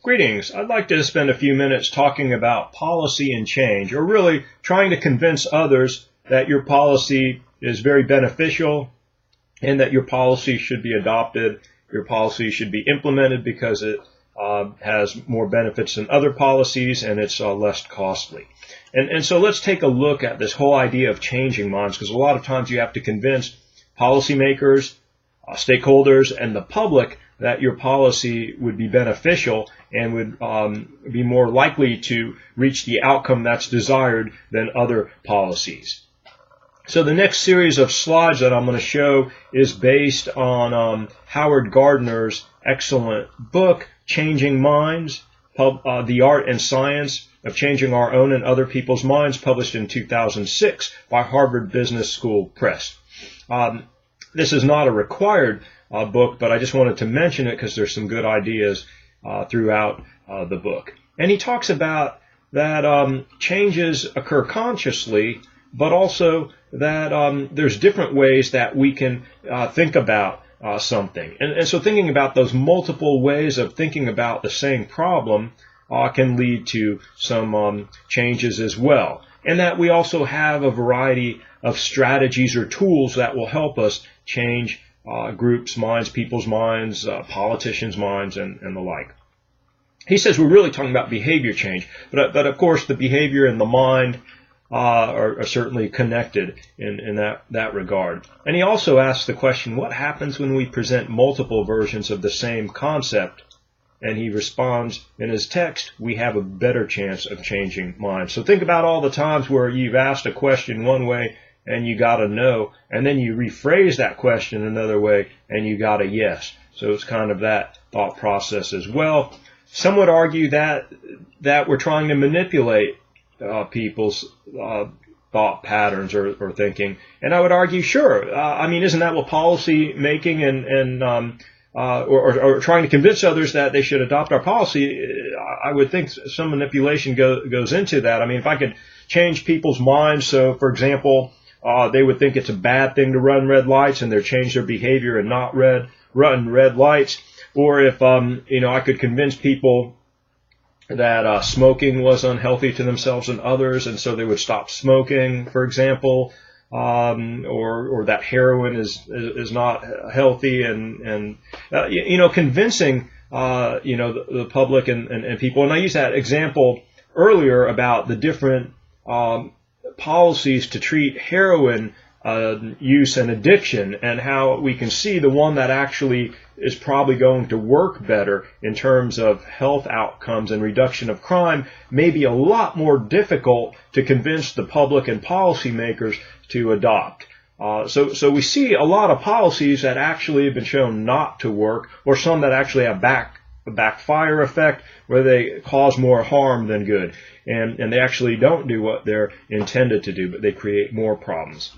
Greetings. I'd like to spend a few minutes talking about policy and change, or really trying to convince others that your policy is very beneficial and that your policy should be adopted, your policy should be implemented because it has more benefits than other policies and it's less costly. And so let's take a look at this whole idea of changing minds, because a lot of times you have to convince policymakers, stakeholders, and the public that your policy would be beneficial and would be more likely to reach the outcome that's desired than other policies. So the next series of slides that I'm going to show is based on Howard Gardner's excellent book, Changing Minds, The Art and Science of Changing Our Own and Other People's Minds, published in 2006 by Harvard Business School Press. This is not a required book, but I just wanted to mention it because there's some good ideas throughout the book. And he talks about that changes occur consciously, but also that there's different ways that we can think about something. And so thinking about those multiple ways of thinking about the same problem can lead to some changes as well. And that we also have a variety of strategies or tools that will help us change groups' minds, people's minds, politicians' minds, and the like. He says we're really talking about behavior change, but of course the behavior and the mind are certainly connected in that regard. And he also asks the question, what happens when we present multiple versions of the same concept? And he responds in his text, we have a better chance of changing minds. So think about all the times where you've asked a question one way and you got a no, and then you rephrase that question another way and you got a yes. So it's kind of that thought process as well. Some would argue that we're trying to manipulate people's thought patterns or thinking. And I would argue, sure. Isn't that what policy making or trying to convince others that they should adopt our policy? I would think some manipulation goes into that. If I could change people's minds, so for example, they would think it's a bad thing to run red lights and they'll change their behavior and not run red lights. Or if, I could convince people that smoking was unhealthy to themselves and others, and so they would stop smoking, for example, or that heroin is not healthy, and convincing the public and people. And I used that example earlier about the different policies to treat heroin use and addiction, and how we can see the one that actually is probably going to work better in terms of health outcomes and reduction of crime may be a lot more difficult to convince the public and policymakers to adopt. So we see a lot of policies that actually have been shown not to work, or some that actually have a backfire effect where they cause more harm than good, and they actually don't do what they're intended to do, but they create more problems.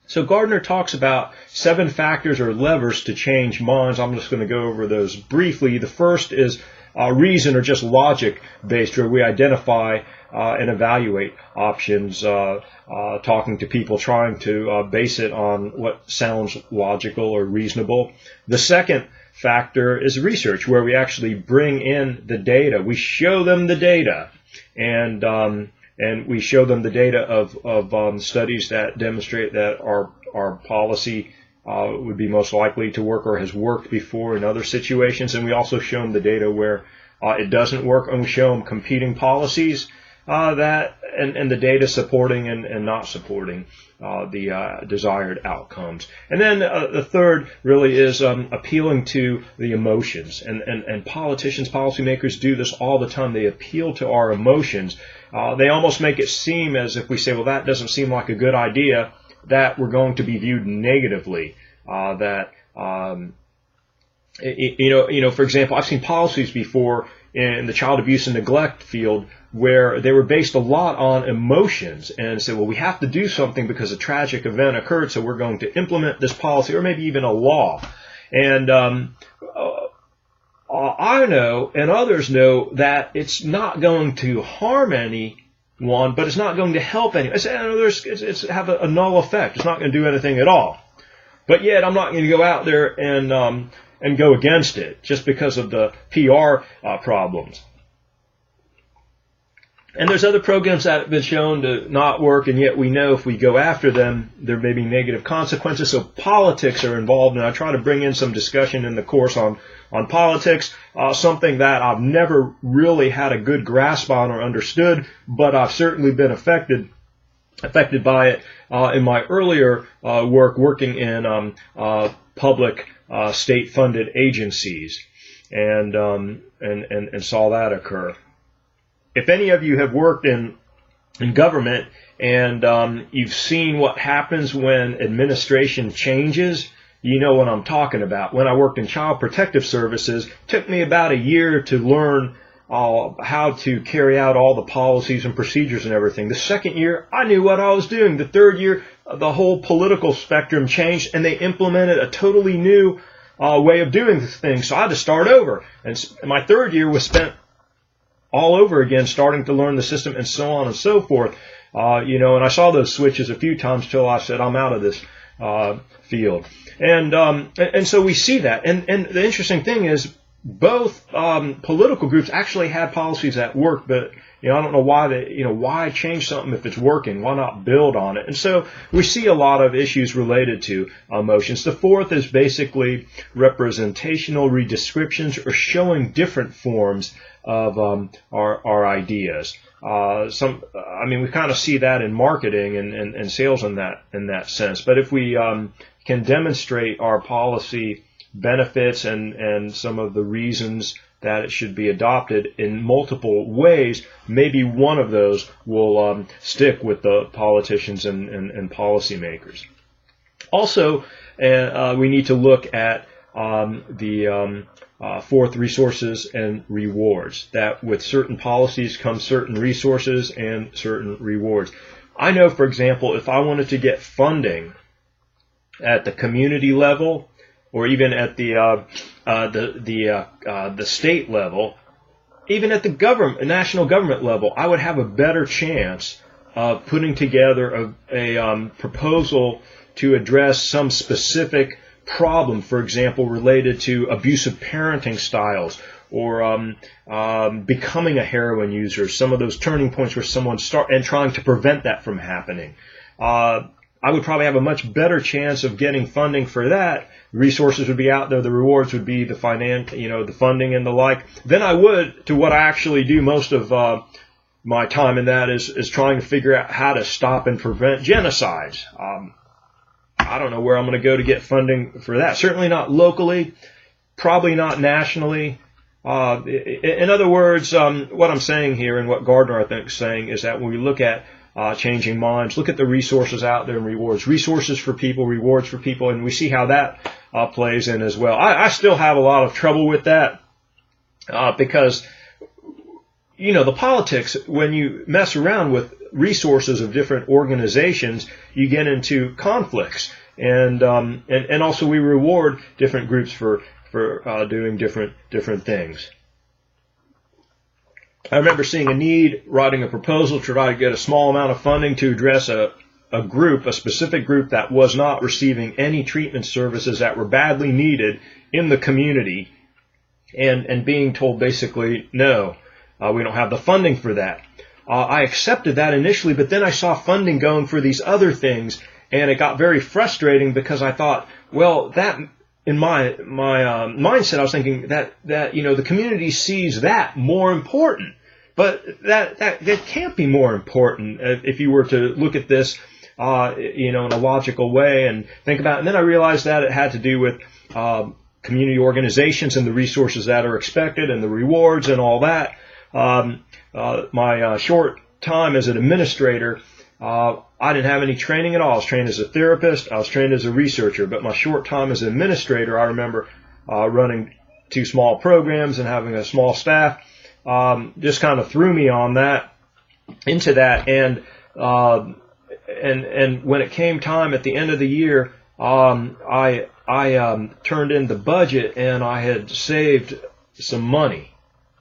So Gardner talks about 7 factors or levers to change minds. I'm just going to go over those briefly. The first is reason, or just logic based, where we identify and evaluate options, talking to people, trying to base it on what sounds logical or reasonable. The second factor is research, where we actually bring in the data. We show them the data, and we show them the data of studies that demonstrate that our policy would be most likely to work or has worked before in other situations. And we also show them the data where it doesn't work, and we show them competing policies and the data supporting and not supporting the desired outcomes. And then the third really is appealing to the emotions. And politicians, policymakers do this all the time. They appeal to our emotions. They almost make it seem as if we say, well, that doesn't seem like a good idea, that we're going to be viewed negatively. For example, I've seen policies before in the child abuse and neglect field where they were based a lot on emotions and said, well, we have to do something because a tragic event occurred, so we're going to implement this policy, or maybe even a law. And I know, and others know, that it's not going to harm anyone, but it's not going to help anyone. It's have a null effect. It's not going to do anything at all. But yet, I'm not going to go out there and and go against it just because of the PR problems. And there's other programs that have been shown to not work, and yet we know if we go after them, there may be negative consequences. So politics are involved, and I try to bring in some discussion in the course on politics, something that I've never really had a good grasp on or understood, but I've certainly been affected by it in my earlier working in public state-funded agencies, and saw that occur. If any of you have worked in government and you've seen what happens when administration changes, you know what I'm talking about. When I worked in Child Protective Services, it took me about a year to learn how to carry out all the policies and procedures and everything. The second year, I knew what I was doing. The third year, the whole political spectrum changed, and they implemented a totally new way of doing things. So I had to start over. And my third year was spent all over again, starting to learn the system and so on and so forth. And I saw those switches a few times till I said, I'm out of this field. And so we see that. And the interesting thing is both political groups actually had policies that worked, but I don't know why change something if it's working? Why not build on it? And so we see a lot of issues related to motions. The fourth is basically representational redescriptions, or showing different forms of our ideas. We kind of see that in marketing and sales in that sense. But if we can demonstrate our policy benefits and some of the reasons that it should be adopted in multiple ways, maybe one of those will stick with the politicians and policymakers. Also, we need to look at the fourth, resources and rewards. That with certain policies come certain resources and certain rewards. I know, for example, if I wanted to get funding at the community level, or even at the state level, even at the national government level, I would have a better chance of putting together a proposal to address some specific problem, for example, related to abusive parenting styles, or becoming a heroin user, some of those turning points where someone and trying to prevent that from happening. I would probably have a much better chance of getting funding for that. Resources would be out there, the rewards would be the the funding and the like, than I would to what I actually do most of my time, and that is trying to figure out how to stop and prevent genocides. I don't know where I'm going to go to get funding for that. Certainly not locally, probably not nationally. In other words, what I'm saying here, and what Gardner I think is saying, is that when we look at changing minds, look at the resources out there and rewards. Resources for people, rewards for people, and we see how that plays in as well. I still have a lot of trouble with that because, the politics, when you mess around with resources of different organizations, you get into conflicts. And also we reward different groups for doing different things. I remember seeing a need, writing a proposal to try to get a small amount of funding to address a specific group that was not receiving any treatment services that were badly needed in the community, and being told basically, no, we don't have the funding for that. I accepted that initially, but then I saw funding going for these other things, and it got very frustrating because I thought, well, that in my mindset, I was thinking that the community sees that more important. But that can't be more important if you were to look at this, in a logical way and think about it. And then I realized that it had to do with community organizations and the resources that are expected and the rewards and all that. My short time as an administrator, I didn't have any training at all. I was trained as a therapist. I was trained as a researcher. But my short time as an administrator, I remember running 2 small programs and having a small staff. Just kind of threw me into that, and when it came time at the end of the year, I turned in the budget, and I had saved some money.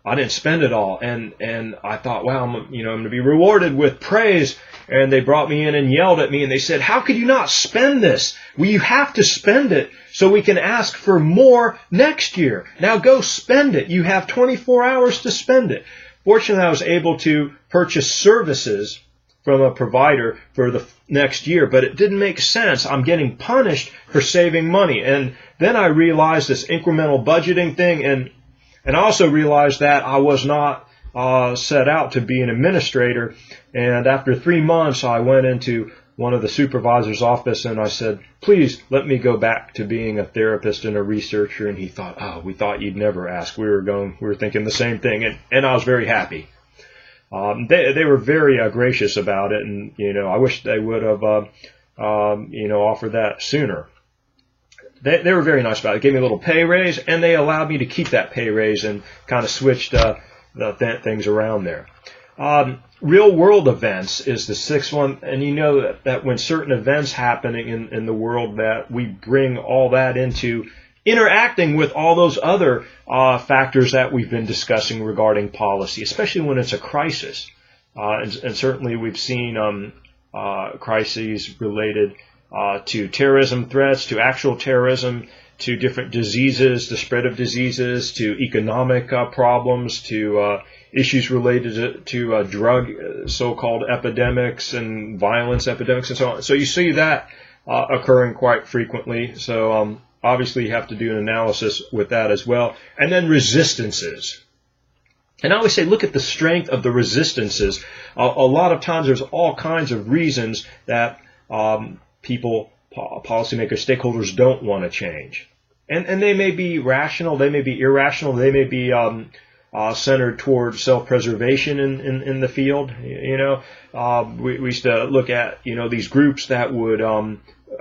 I didn't spend it all. And I thought, wow, I'm going to be rewarded with praise. And they brought me in and yelled at me, and they said, how could you not spend this? Well, you have to spend it so we can ask for more next year. Now go spend it. You have 24 hours to spend it. Fortunately, I was able to purchase services from a provider for the next year, but it didn't make sense. I'm getting punished for saving money. And then I realized this incremental budgeting thing, and I also realized that I was not set out to be an administrator. And after 3 months, I went into one of the supervisor's office and I said, please let me go back to being a therapist and a researcher. And he thought, oh, we thought you'd never ask. We were thinking the same thing. And I was very happy. They were very gracious about it. And, I wish they would have, offered that sooner. They were very nice about it. They gave me a little pay raise, and they allowed me to keep that pay raise and kind of switched things around there. Real world events is the sixth one, and that when certain events happening in the world, that we bring all that into interacting with all those other factors that we've been discussing regarding policy, especially when it's a crisis. And certainly we've seen crises related to terrorism threats, to actual terrorism, to different diseases, the spread of diseases, to economic problems, to issues related to drug so-called epidemics and violence epidemics and so on. So you see that occurring quite frequently. So obviously you have to do an analysis with that as well. And then resistances. And I always say, look at the strength of the resistances. A lot of times there's all kinds of reasons that people, policymakers, stakeholders don't want to change. And they may be rational, they may be irrational, they may be centered towards self-preservation in the field. We used to look at, these groups that would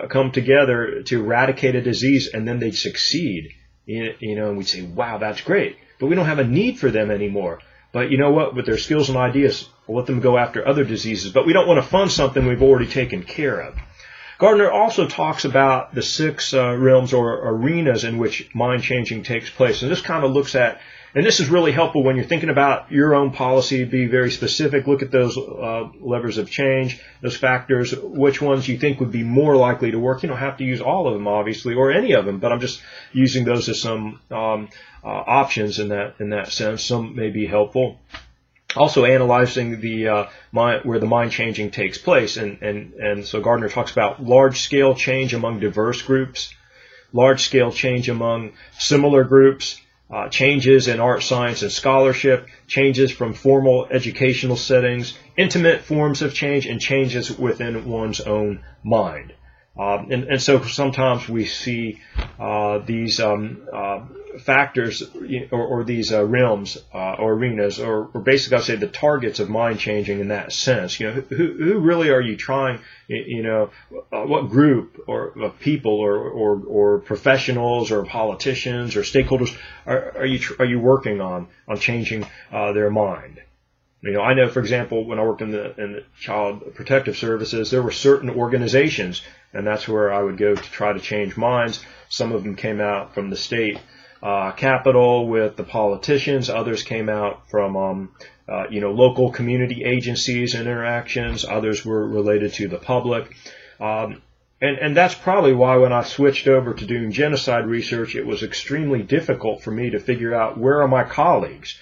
come together to eradicate a disease, and then they'd succeed. And we'd say, wow, that's great. But we don't have a need for them anymore. But you know what? With their skills and ideas, we'll let them go after other diseases. But we don't want to fund something we've already taken care of. Gardner also talks about the 6 realms or arenas in which mind changing takes place. And this kind of looks at, and this is really helpful when you're thinking about your own policy, be very specific, look at those levers of change, those factors, which ones you think would be more likely to work. You don't have to use all of them, obviously, or any of them, but I'm just using those as some options in that sense. Some may be helpful. Also analyzing the where the mind changing takes place, and so Gardner talks about large scale change among diverse groups, large scale change among similar groups, changes in art, science, and scholarship, changes from formal educational settings, intimate forms of change, and changes within one's own mind. And so sometimes we see these factors or these realms or arenas, or basically I'll say the targets of mind changing in that sense. Who really are you trying? What group or of people or professionals or politicians or stakeholders are you working on changing their mind? I know, for example, when I worked in the Child Protective Services, there were certain organizations, and that's where I would go to try to change minds. Some of them came out from the state capital with the politicians. Others came out from, local community agencies and interactions. Others were related to the public. And that's probably why when I switched over to doing genocide research, it was extremely difficult for me to figure out where are my colleagues.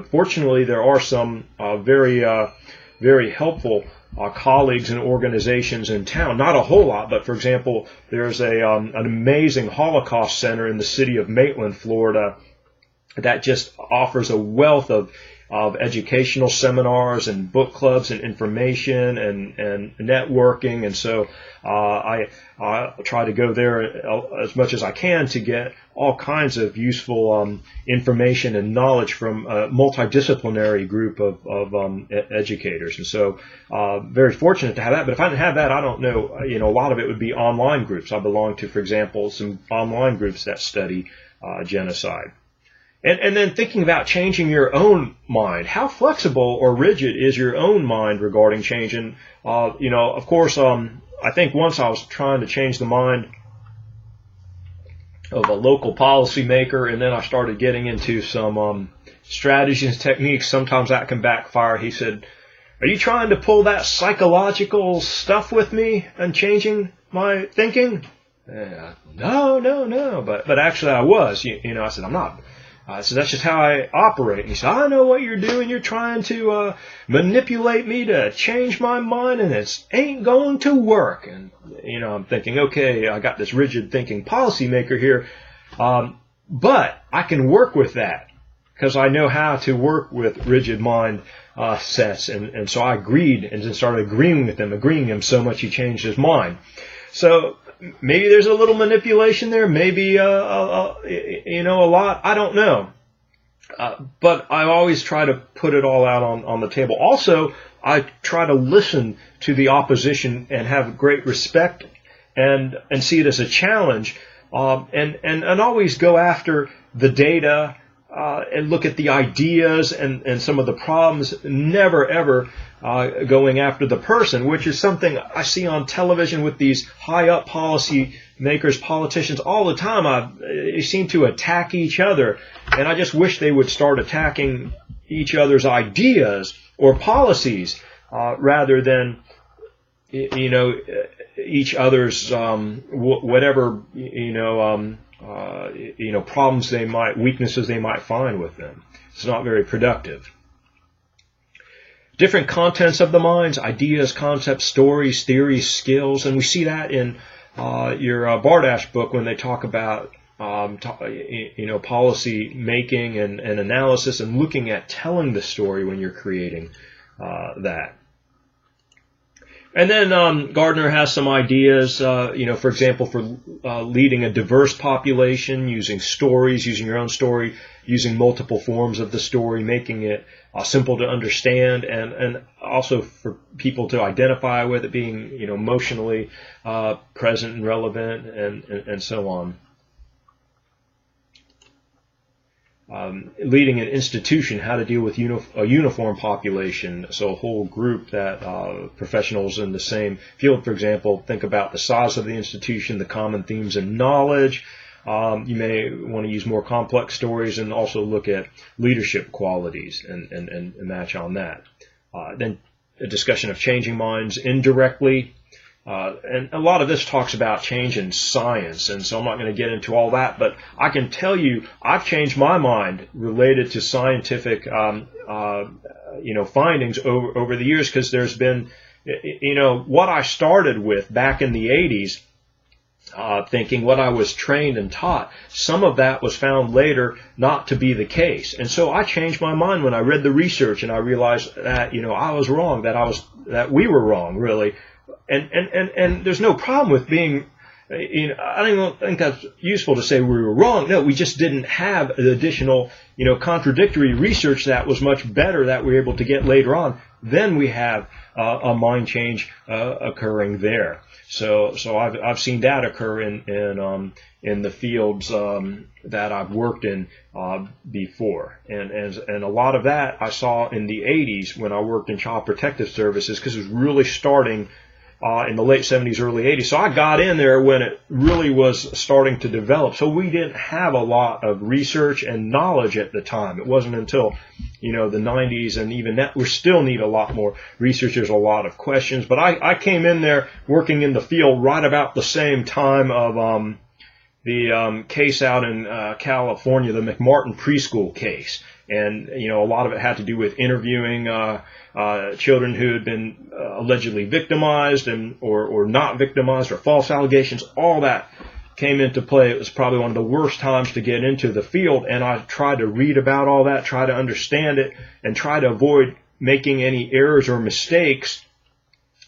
Fortunately, there are some very helpful colleagues and organizations in town. Not a whole lot, but for example, there's an amazing Holocaust Center in the city of Maitland, Florida, that just offers a wealth of educational seminars and book clubs and information and networking. And so I try to go there as much as I can to get all kinds of useful information and knowledge from a multidisciplinary group of educators. And so very fortunate to have that. But if I didn't have that, I don't know, a lot of it would be online groups. I belong to, for example, some online groups that study genocide. And then thinking about changing your own mind. How flexible or rigid is your own mind regarding change? And, of course, I think once I was trying to change the mind of a local policymaker, and then I started getting into some strategies and techniques. Sometimes that can backfire. He said, "Are you trying to pull that psychological stuff with me and changing my thinking?" No. But actually I was. I said, "I'm not." I said, "That's just how I operate." And he said, "I know what you're doing. You're trying to manipulate me to change my mind, and it ain't going to work." And, I'm thinking, okay, I got this rigid thinking policymaker here, but I can work with that because I know how to work with rigid mind sets. And so I agreed and then started agreeing with him so much he changed his mind. So maybe there's a little manipulation there, maybe a lot. I don't know. But I always try to put it all out on the table. Also, I try to listen to the opposition and have great respect and see it as a challenge, and always go after the data and look at the ideas and some of the problems. Never ever going after the person, which is something I see on television with these high up policy makers, politicians all the time. They seem to attack each other, and I just wish they would start attacking each other's ideas or policies rather than each other's whatever problems weaknesses they might find with them. It's not very productive. Different contents of the minds, ideas, concepts, stories, theories, skills, and we see that in your Bardash book when they talk about policy making and analysis and looking at telling the story when you're creating that. And then Gardner has some ideas, for example, for leading a diverse population, using stories, using your own story, using multiple forms of the story, making it simple to understand, and also for people to identify with it, being emotionally present and relevant, and so on. Leading an institution, how to deal with a uniform population, so a whole group that professionals in the same field. For example, think about the size of the institution, the common themes and knowledge. You may want to use more complex stories and also look at leadership qualities and match on that. Then a discussion of changing minds indirectly. And a lot of this talks about change in science, and so I'm not going to get into all that, but I can tell you I've changed my mind related to scientific findings over the years, because there's been, what I started with back in the 80s, thinking what I was trained and taught, some of that was found later not to be the case. And so I changed my mind when I read the research and I realized that, I was wrong, that we were wrong, really. And there's no problem with being, I don't even think that's useful to say we were wrong. No, we just didn't have the additional, contradictory research that was much better that we were able to get later on. Then we have a mind change occurring there. So I've seen that occur in the fields that I've worked in before, and a lot of that I saw in the 80s when I worked in Child Protective Services, because it was really starting in the late 70s, early 80s. So I got in there when it really was starting to develop. So we didn't have a lot of research and knowledge at the time. It wasn't until, the 90s, and even that, we still need a lot more research. There's a lot of questions. But I came in there working in the field right about the same time of the case out in California, the McMartin preschool case. And, a lot of it had to do with interviewing children who had been allegedly victimized or not victimized, or false allegations. All that came into play. It was probably one of the worst times to get into the field, and I tried to read about all that, try to understand it, and try to avoid making any errors or mistakes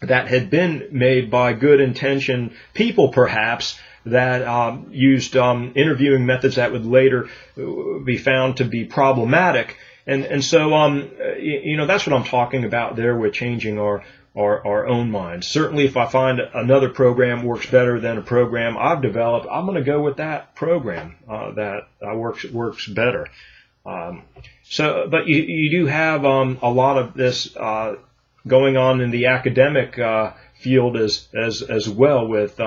that had been made by good-intentioned people, perhaps, that used interviewing methods that would later be found to be problematic. And so, that's what I'm talking about there with changing our own minds. Certainly, if I find another program works better than a program I've developed, I'm going to go with that program that works better. But you do have a lot of this going on in the academic field as well, with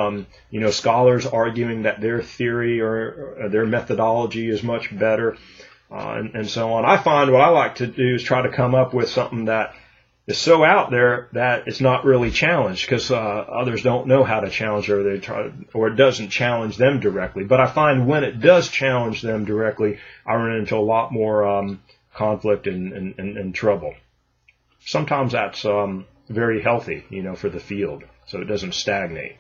scholars arguing that their theory or their methodology is much better, and so on. I find what I like to do is try to come up with something that is so out there that it's not really challenged, because others don't know how to challenge, or it doesn't challenge them directly. But I find when it does challenge them directly, I run into a lot more conflict and trouble. Sometimes that's very healthy, for the field, so it doesn't stagnate.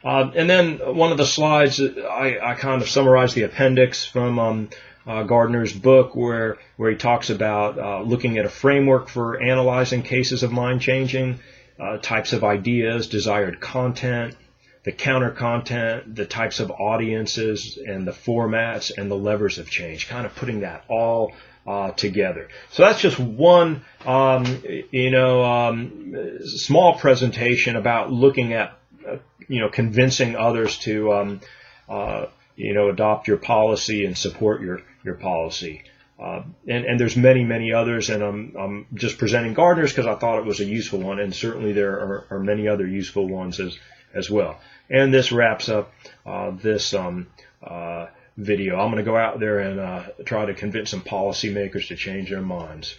And then one of the slides, I kind of summarize the appendix from Gardner's book, where he talks about looking at a framework for analyzing cases of mind changing, types of ideas, desired content, the counter content, the types of audiences, and the formats, and the levers of change, kind of putting that all together. So that's just one small presentation about looking at convincing others to adopt your policy and support your policy. And there's many others, and I'm just presenting Gardner's because I thought it was a useful one, and certainly there are many other useful ones as well. And this wraps up this video. I'm going to go out there and try to convince some policymakers to change their minds.